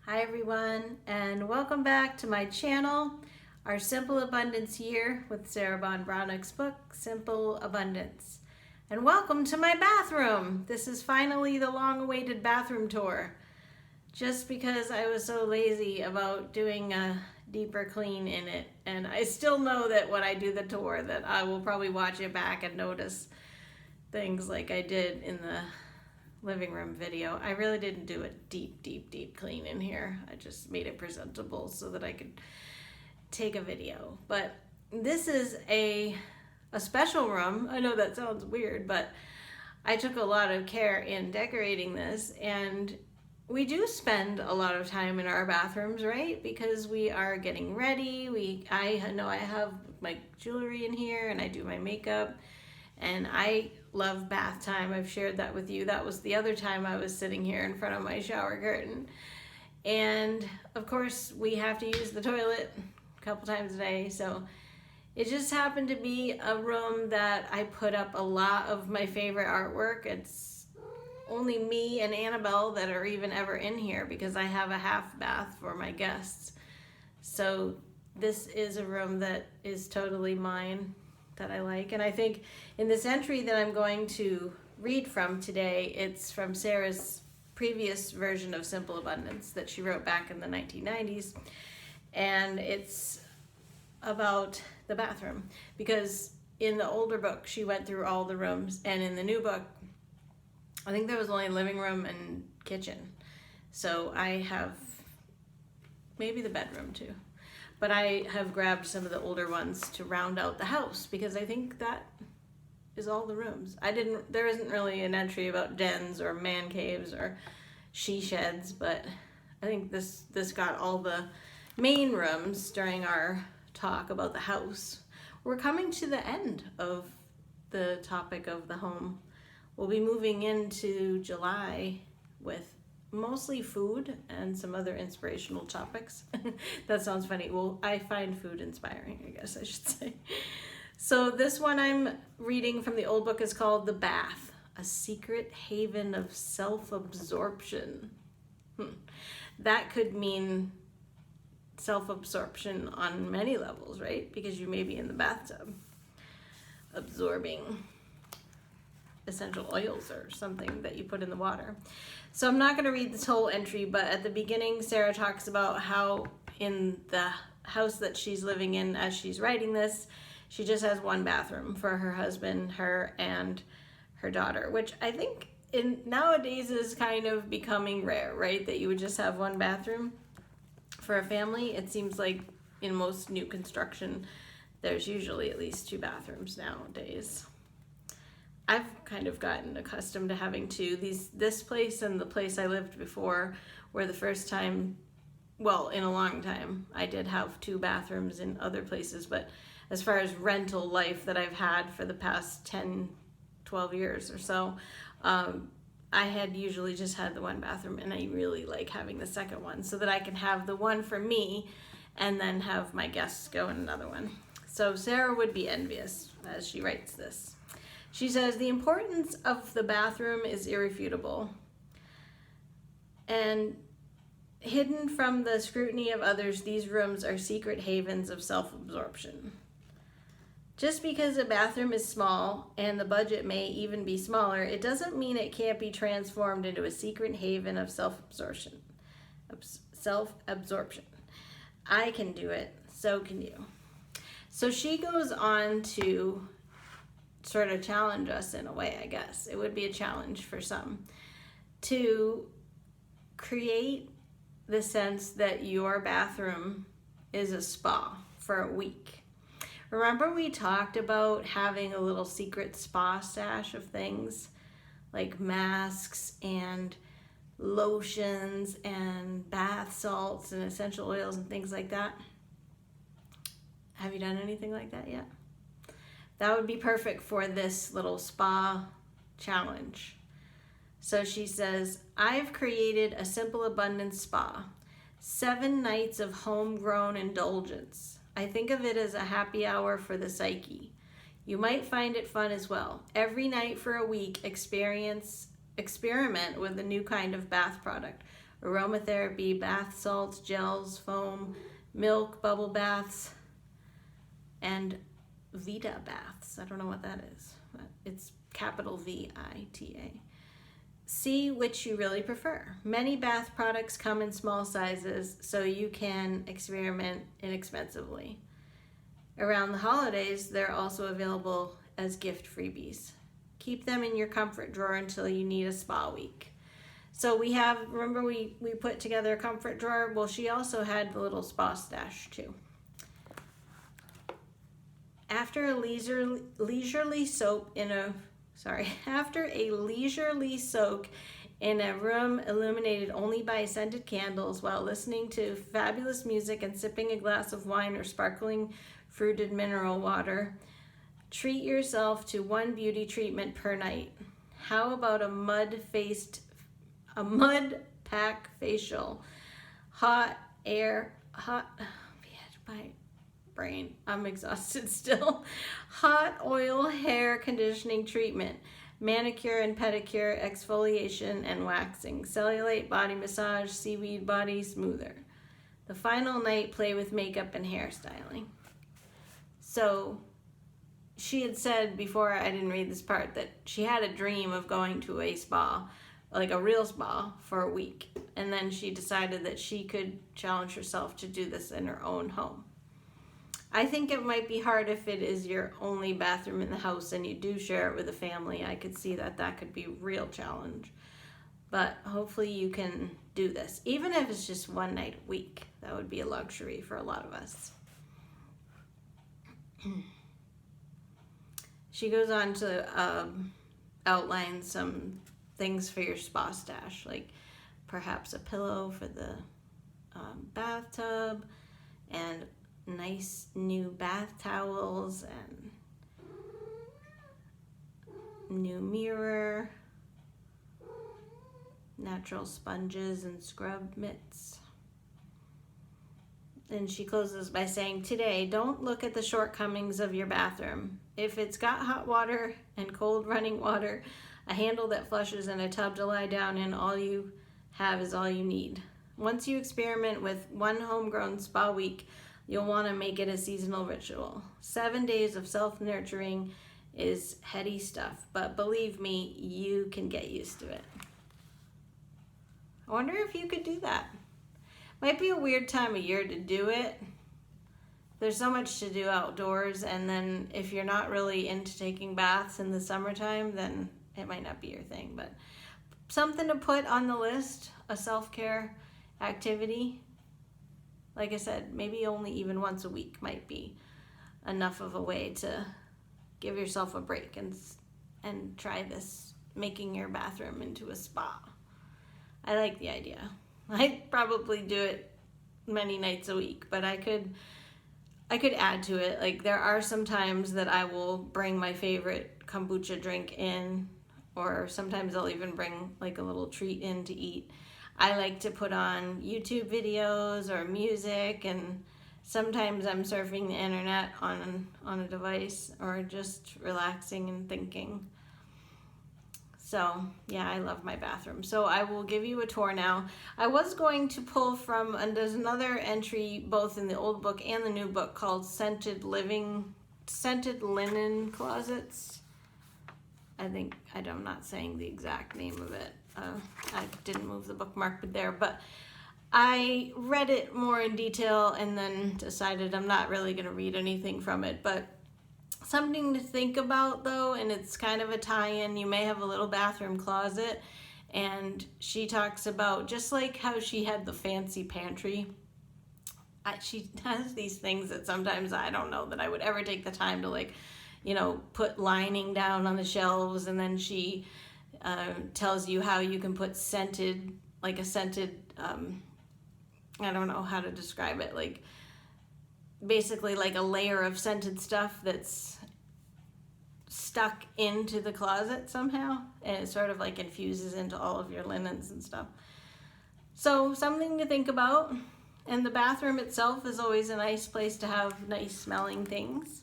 Hi everyone, and welcome back to my channel, our Simple Abundance year with Sarah Von Braunick's book, Simple Abundance. And welcome to my bathroom. This is finally the long-awaited bathroom tour. Just because I was so lazy about doing a deeper clean in it. And I still know that when I do the tour that I will probably watch it back and notice things like I did in the living room video. I really didn't do a deep clean in here. I just made it presentable so that I could take a video. But this is a special room. I know that sounds weird, but I took a lot of care in decorating this, and we do spend a lot of time in our bathrooms, right? Because we are getting ready. I know I have my jewelry in here and I do my makeup, and I love bath time. I've shared that with you. That was the other time I was sitting here in front of my shower curtain. And of course we have to use the toilet a couple times a day. So it just happened to be a room that I put up a lot of my favorite artwork. It's only me and Annabelle that are even ever in here because I have a half bath for my guests. So this is a room that is totally mine, that I like. And I think in this entry that I'm going to read from today, it's from Sarah's previous version of Simple Abundance that she wrote back in the 1990s. And it's about the bathroom, because in the older book she went through all the rooms, and in the new book I think there was only living room and kitchen. So I have maybe the bedroom too. But I have grabbed some of the older ones to round out the house because I think that is all the rooms. There isn't really an entry about dens or man caves or she sheds, but I think this got all the main rooms during our talk about the house. We're coming to the end of the topic of the home. We'll be moving into July with mostly food and some other inspirational topics. That sounds funny. Well, I find food inspiring, I guess I should say. So this one I'm reading from the old book is called The Bath, a Secret Haven of Self-Absorption. That could mean self-absorption on many levels, right? Because you may be in the bathtub absorbing essential oils or something that you put in the water. So I'm not going to read this whole entry, but at the beginning Sarah talks about how in the house that she's living in as she's writing this, she just has one bathroom for her husband, her, and her daughter, which I think nowadays is kind of becoming rare, right? That you would just have one bathroom for a family. It seems like in most new construction there's usually at least two bathrooms nowadays. I've kind of gotten accustomed to having two. This place and the place I lived before were the first time, well, in a long time, I did have two bathrooms in other places, but as far as rental life that I've had for the past 10, 12 years or so, I had usually just had the one bathroom, and I really like having the second one so that I can have the one for me and then have my guests go in another one. So Sarah would be envious as she writes this. She says, the importance of the bathroom is irrefutable, and hidden from the scrutiny of others, these rooms are secret havens of self-absorption. Just because a bathroom is small, and the budget may even be smaller, it doesn't mean it can't be transformed into a secret haven of self-absorption. I can do it, so can you. So she goes on to sort of challenge us in a way, I guess. It would be a challenge for some to create the sense that your bathroom is a spa for a week. Remember we talked about having a little secret spa stash of things like masks and lotions and bath salts and essential oils and things like that? Have you done anything like that yet? That would be perfect for this little spa challenge. So she says, I've created a Simple Abundance spa, 7 nights of homegrown indulgence. I think of it as a happy hour for the psyche. You might find it fun as well. Every night for a week, experiment with a new kind of bath product, aromatherapy, bath salts, gels, foam, milk, bubble baths, and Vita baths. I don't know what that is, but it's capital VITA. See which you really prefer. Many bath products come in small sizes, so you can experiment inexpensively. Around the holidays, they're also available as gift freebies. Keep them in your comfort drawer until you need a spa week. So we have, remember we put together a comfort drawer? Well, she also had the little spa stash too. After a leisurely soak in a room illuminated only by scented candles while listening to fabulous music and sipping a glass of wine or sparkling fruited mineral water, treat yourself to one beauty treatment per night. How about a mud pack facial? My brain, I'm exhausted still. Hot oil hair conditioning treatment, manicure and pedicure, exfoliation and waxing, cellulite body massage, seaweed body smoother. The final night, play with makeup and hairstyling. So she had said before, I didn't read this part, that she had a dream of going to a spa, like a real spa, for a week. And then she decided that she could challenge herself to do this in her own home. I think it might be hard if it is your only bathroom in the house and you do share it with a family. I could see that could be a real challenge. But hopefully you can do this. Even if it's just one night a week, that would be a luxury for a lot of us. She goes on to outline some things for your spa stash, like perhaps a pillow for the bathtub, and nice new bath towels, and new mirror, natural sponges and scrub mitts. And she closes by saying, today, don't look at the shortcomings of your bathroom. If it's got hot water and cold running water, a handle that flushes, and a tub to lie down in, all you have is all you need. Once you experiment with one homegrown spa week, you'll want to make it a seasonal ritual. 7 days of self-nurturing is heady stuff, but believe me, you can get used to it. I wonder if you could do that. Might be a weird time of year to do it. There's so much to do outdoors, and then if you're not really into taking baths in the summertime, then it might not be your thing. But something to put on the list, a self-care activity. Like I said, maybe only even once a week might be enough of a way to give yourself a break and try this, making your bathroom into a spa. I like the idea. I'd probably do it many nights a week, but I could add to it. Like, there are some times that I will bring my favorite kombucha drink in, or sometimes I'll even bring like a little treat in to eat. I like to put on YouTube videos or music, and sometimes I'm surfing the internet on a device, or just relaxing and thinking. So yeah, I love my bathroom. So I will give you a tour now. I was going to pull from, and there's another entry both in the old book and the new book called Scented Linen Closets. I'm not saying the exact name of it. I didn't move the bookmark there, but I read it more in detail and then decided I'm not really going to read anything from it. But something to think about though, and it's kind of a tie-in. You may have a little bathroom closet, and she talks about just like how she had the fancy pantry. She has these things that sometimes I don't know that I would ever take the time to put lining down on the shelves, and then she tells you how you can put scented, I don't know how to describe it, like basically like a layer of scented stuff that's stuck into the closet somehow, and it sort of like infuses into all of your linens and stuff. So something to think about. And the bathroom itself is always a nice place to have nice smelling things.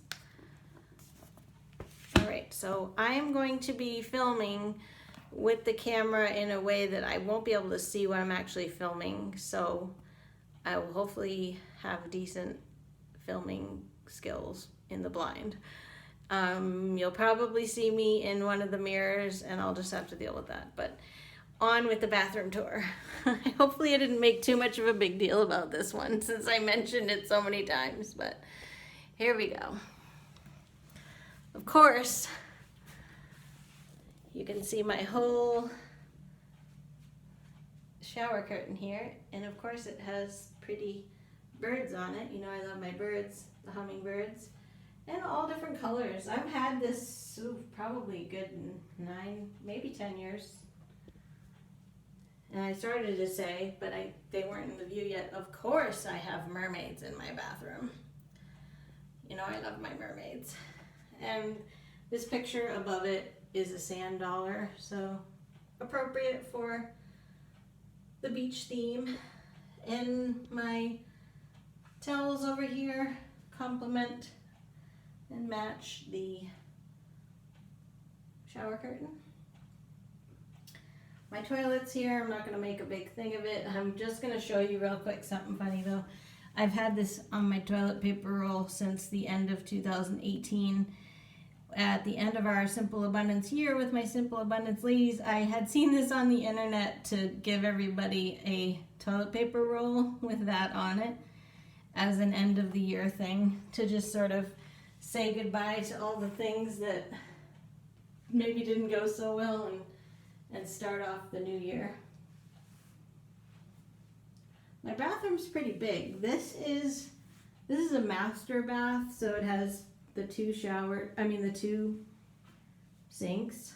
All right, so I am going to be filming with the camera in a way that I won't be able to see what I'm actually filming, so I will hopefully have decent filming skills in the blind. You'll probably see me in one of the mirrors, and I'll just have to deal with that. But on with the bathroom tour. Hopefully I didn't make too much of a big deal about this one since I mentioned it so many times, but here we go. Of course, you can see my whole shower curtain here, and of course it has pretty birds on it. You know, I love my birds, the hummingbirds, and all different colors. I've had this probably good 9, maybe 10 years. And I started to say, but they weren't in the view yet, of course I have mermaids in my bathroom. You know, I love my mermaids. And this picture above it is a sand dollar, so appropriate for the beach theme. And my towels over here complement and match the shower curtain. My toilet's here. I'm not going to make a big thing of it. I'm just going to show you real quick something funny though. I've had this on my toilet paper roll since the end of 2018. At the end of our Simple Abundance year with my Simple Abundance ladies, I had seen this on the internet to give everybody a toilet paper roll with that on it as an end of the year thing, to just sort of say goodbye to all the things that maybe didn't go so well and start off the new year. My bathroom's pretty big. This is a master bath, so it has the two sinks.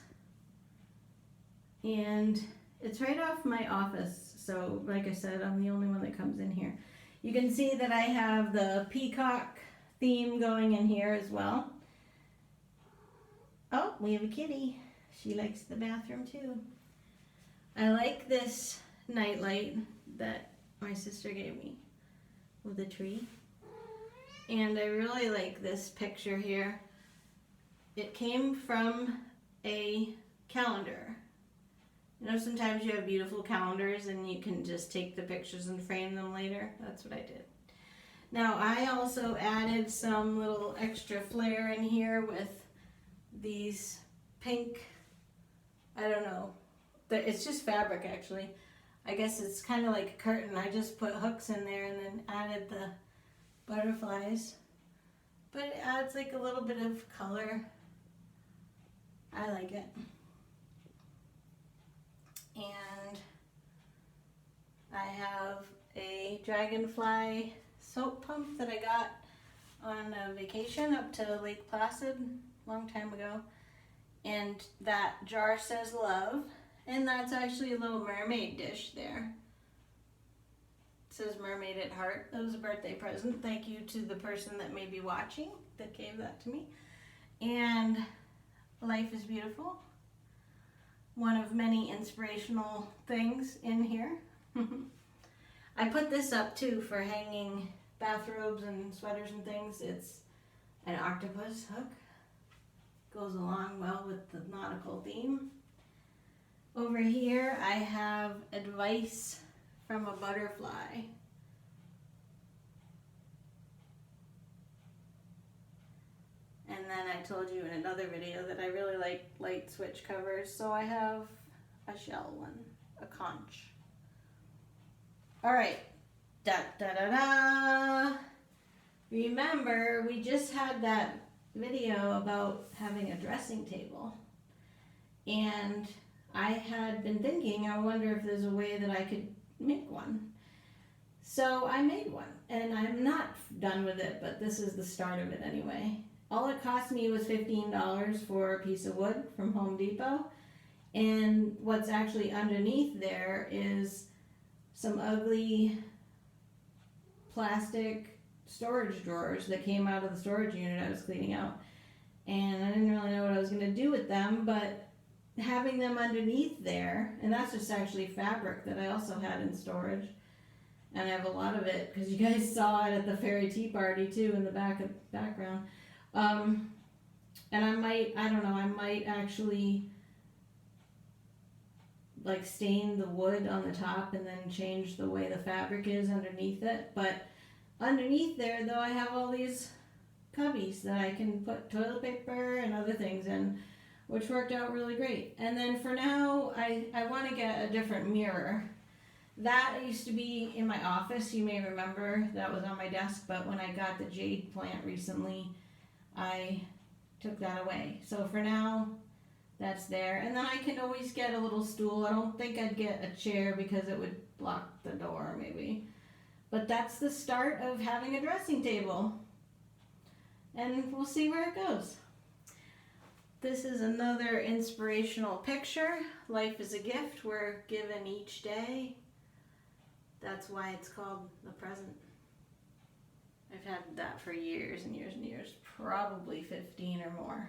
And it's right off my office, so like I said, I'm the only one that comes in here. You can see that I have the peacock theme going in here as well. Oh, we have a kitty. She likes the bathroom too. I like this nightlight that my sister gave me with a tree. And I really like this picture here. It came from a calendar. You know, sometimes you have beautiful calendars and you can just take the pictures and frame them later. That's what I did. Now I also added some little extra flair in here with these pink, I don't know, it's just fabric actually. I guess it's kind of like a curtain. I just put hooks in there and then added the butterflies. But it adds like a little bit of color. I like it. And I have a dragonfly soap pump that I got on a vacation up to Lake Placid a long time ago. And that jar says love. And that's actually a little mermaid dish there. It says mermaid at heart. That was a birthday present. Thank you to the person that may be watching that gave that to me. And life is beautiful. One of many inspirational things in here. I put this up too for hanging bathrobes and sweaters and things. It's an octopus hook. Goes along well with the nautical theme. Over here I have advice from a butterfly. And then I told you in another video that I really like light switch covers, so I have a shell one, a conch. Alright, da da da da. Remember, we just had that video about having a dressing table. And I had been thinking, I wonder if there's a way that I could make one. So I made one, and I'm not done with it, but this is the start of it anyway. All it cost me was $15 for a piece of wood from Home Depot. And what's actually underneath there is some ugly plastic storage drawers that came out of the storage unit I was cleaning out. And I didn't really know what I was going to do with them, but having them underneath there, and that's just actually fabric that I also had in storage. And I have a lot of it because you guys saw it at the fairy tea party too in the background. And I might actually like stain the wood on the top and then change the way the fabric is underneath it. But underneath there, though, I have all these cubbies that I can put toilet paper and other things in, which worked out really great. And then for now, I want to get a different mirror. That used to be in my office. You may remember that was on my desk, but when I got the jade plant recently, I took that away. So for now, that's there. And then I can always get a little stool. I don't think I'd get a chair because it would block the door maybe. But that's the start of having a dressing table. And we'll see where it goes. This is another inspirational picture. Life is a gift we're given each day. That's why it's called the present. I've had that for years and years and years, probably 15 or more.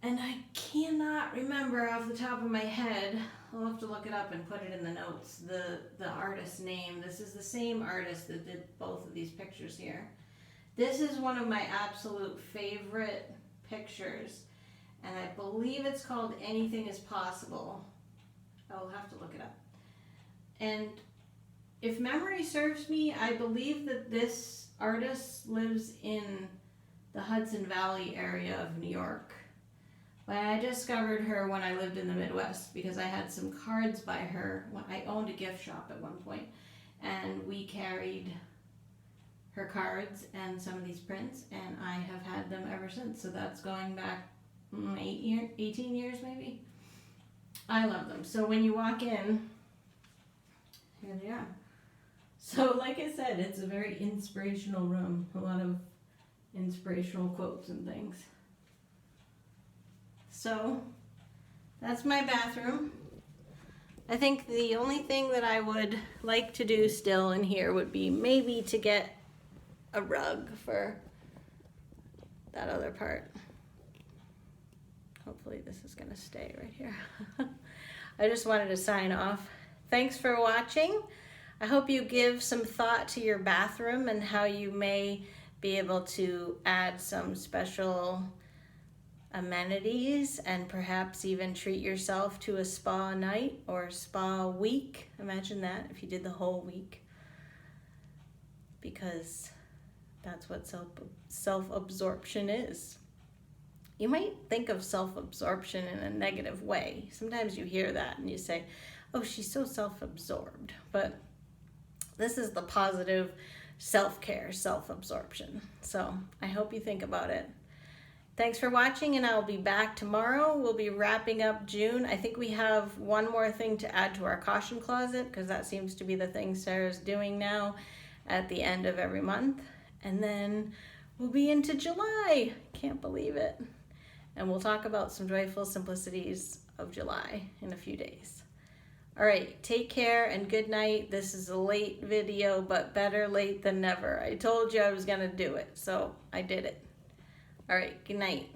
And I cannot remember off the top of my head, I'll have to look it up and put it in the notes, the artist's name. This is the same artist that did both of these pictures here. This is one of my absolute favorite pictures, and I believe it's called Anything is Possible. I'll have to look it up. And if memory serves me, I believe that this artist lives in the Hudson Valley area of New York. But I discovered her when I lived in the Midwest because I had some cards by her. I owned a gift shop at one point, and we carried her cards and some of these prints, and I have had them ever since. So that's going back 18 years maybe. I love them. So when you walk in, here they are. So like I said, it's a very inspirational room. A lot of inspirational quotes and things. So that's my bathroom. I think the only thing that I would like to do still in here would be maybe to get a rug for that other part. Hopefully this is going to stay right here. I just wanted to sign off. Thanks for watching. I hope you give some thought to your bathroom and how you may be able to add some special amenities and perhaps even treat yourself to a spa night or spa week. Imagine that if you did the whole week, because that's what self-absorption is. You might think of self-absorption in a negative way. Sometimes you hear that and you say, oh, she's so self-absorbed. But this is the positive self-care, self-absorption. So I hope you think about it. Thanks for watching, and I'll be back tomorrow. We'll be wrapping up June. I think we have one more thing to add to our caution closet, because that seems to be the thing Sarah's doing now at the end of every month. And then we'll be into July. Can't believe it. And we'll talk about some joyful simplicities of July in a few days. All right, take care and good night. This is a late video, but better late than never. I told you I was gonna do it, so I did it. All right, good night.